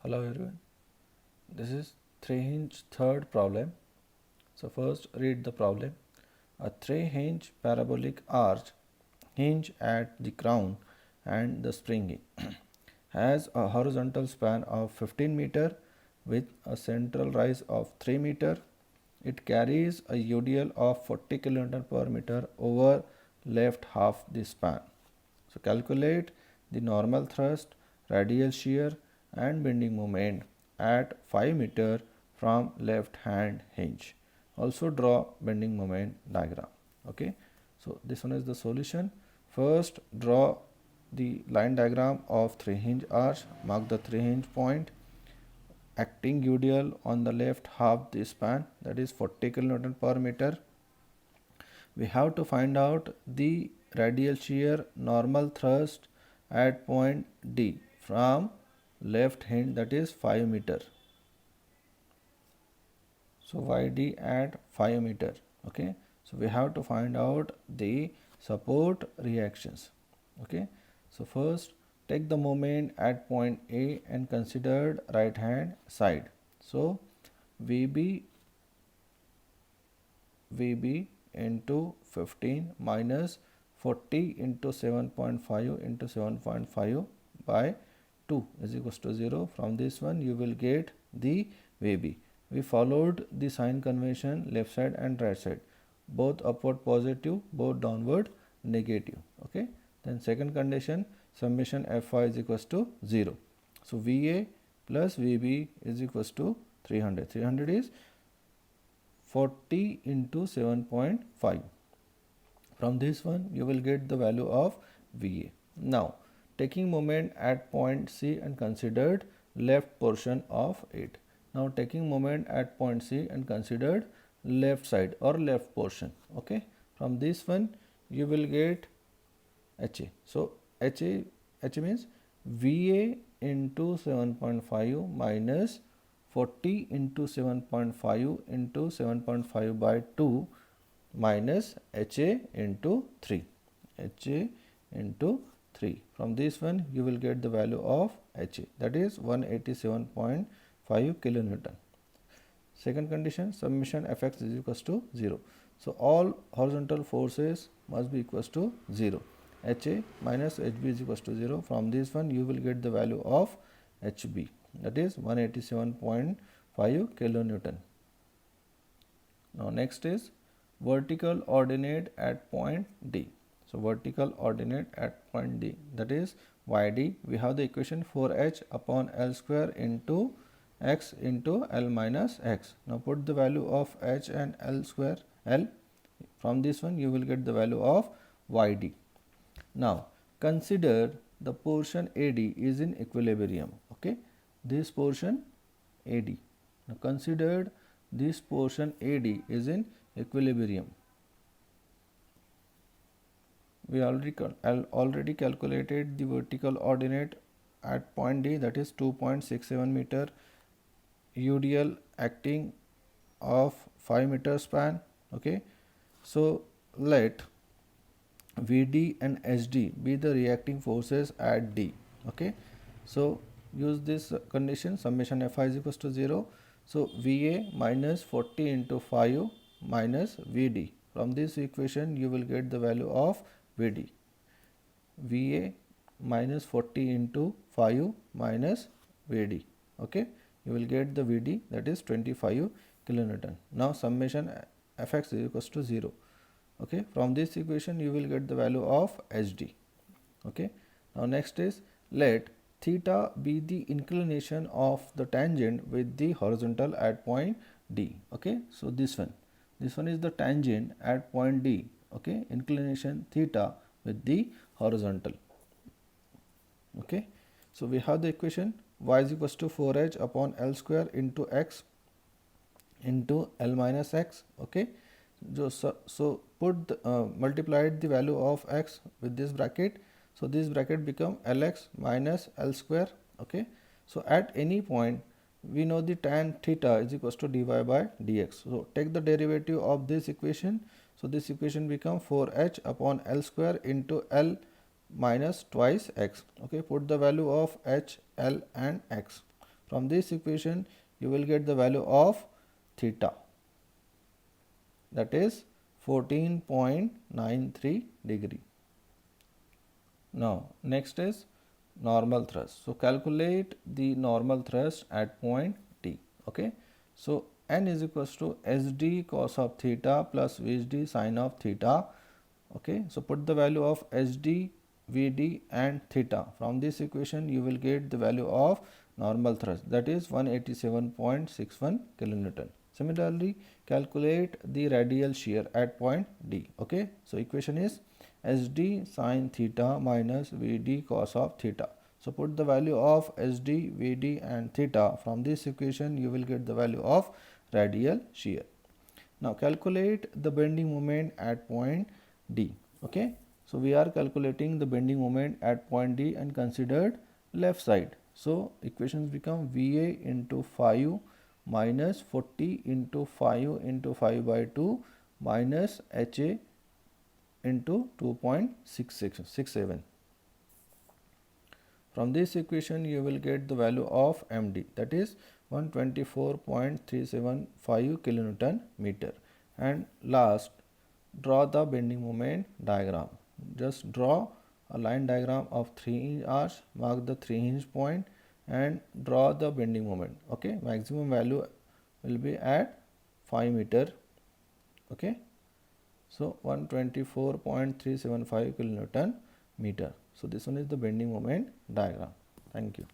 Hello everyone. This is 3-hinge third problem. So first read the problem. A 3-hinge parabolic arch hinge at the crown and the spring has a horizontal span of 15 meter with a central rise of 3 meter. It carries a UDL of 40 kN per meter over left half the span. So calculate the normal thrust, radial shear and bending moment at 5 meter from left hand hinge. Also draw bending moment diagram. Okay. So this one is the solution. First draw the line diagram of 3-hinge arch. Mark the 3-hinge point. Acting UDL on the left half the span, that is 40 kN per meter. We have to find out the radial shear normal thrust at point D from left hinge, that is 5 meter. So YD at 5 meter. Okay. So we have to find out the support reactions. Okay. So first take the moment at point A and consider right hand side. So VB into 15 minus 40 into 7.5 into 7.5 by 2 is equals to 0. From this one you will get the VB. We followed the sign convention, left side and right side, both upward positive, both downward negative. Okay. Then second condition, summation Fy is equals to 0. So VA plus VB is equals to 300. 300 is 40 into 7.5. From this one you will get the value of VA. Now taking moment at point C and considered left portion of it. Now taking moment at point C and considered left side or left portion. Okay. From this one you will get HA. So HA means VA into 7.5 minus 40 into 7.5 into 7.5 by 2 minus HA into 3. HA into 3. From this one you will get the value of HA, that is 187.5 kilonewton. Second condition, summation Fx is equals to 0. So all horizontal forces must be equals to 0. HA minus HB is equals to 0. From this one you will get the value of HB, that is 187.5 kilonewton. Now next is vertical ordinate at point D. So vertical ordinate at point D, that is YD. We have the equation 4h upon L square into x into L minus x. Now put the value of h and L square L. From this one you will get the value of YD. Now consider the portion AD is in equilibrium. Okay. This portion AD. Now consider this portion AD is in equilibrium. We already calculated the vertical ordinate at point D, that is 2.67 meter, UDL acting of 5 meter span. Okay. So let VD and SD be the reacting forces at D. Okay. So use this condition, summation Fi is equals to 0. So VA minus 40 into 5 minus VD. From this equation you will get the value of VD. VA minus 40 into 5 minus VD. Okay. You will get the VD, that is 25 kilonewton. Now summation Fx is equals to 0. Okay. From this equation you will get the value of HD. Okay. Now next is let theta be the inclination of the tangent with the horizontal at point D. Okay. So this one is the tangent at point D. Okay. Inclination theta with the horizontal. Okay. So we have the equation y is equals to 4h upon L square into x into L minus x. Okay. So put multiplied the value of x with this bracket. So this bracket become Lx minus L square. Okay. So at any point we know the tan theta is equals to dy by dx. So take the derivative of this equation. So this equation become 4h upon L square into L minus twice x. Okay. Put the value of h, L and x. From this equation you will get the value of theta, that is 14.93 degree. Now next is normal thrust. So calculate the normal thrust at point D. Okay. So n is equals to SD cos of theta plus VD sin of theta. Okay. So put the value of SD, VD and theta. From this equation you will get the value of normal thrust, that is 187.61 kilonewton. Similarly, calculate the radial shear at point D. Okay. So equation is SD sin theta minus VD cos of theta. So put the value of SD, VD and theta. From this equation you will get the value of radial shear. Now calculate the bending moment at point D. Okay. So we are calculating the bending moment at point D and considered left side. So equations become VA into 5 minus 40 into 5 into 5 by 2 minus HA into 2.67. From this equation you will get the value of MD, that is 124.375 kilonewton meter. And last, draw the bending moment diagram. Just draw a line diagram of 3-inch arch, mark the 3-inch point and draw the bending moment. Okay, maximum value will be at 5 meter. Okay. So 124.375 kilonewton meter. So this one is the bending moment diagram. Thank you.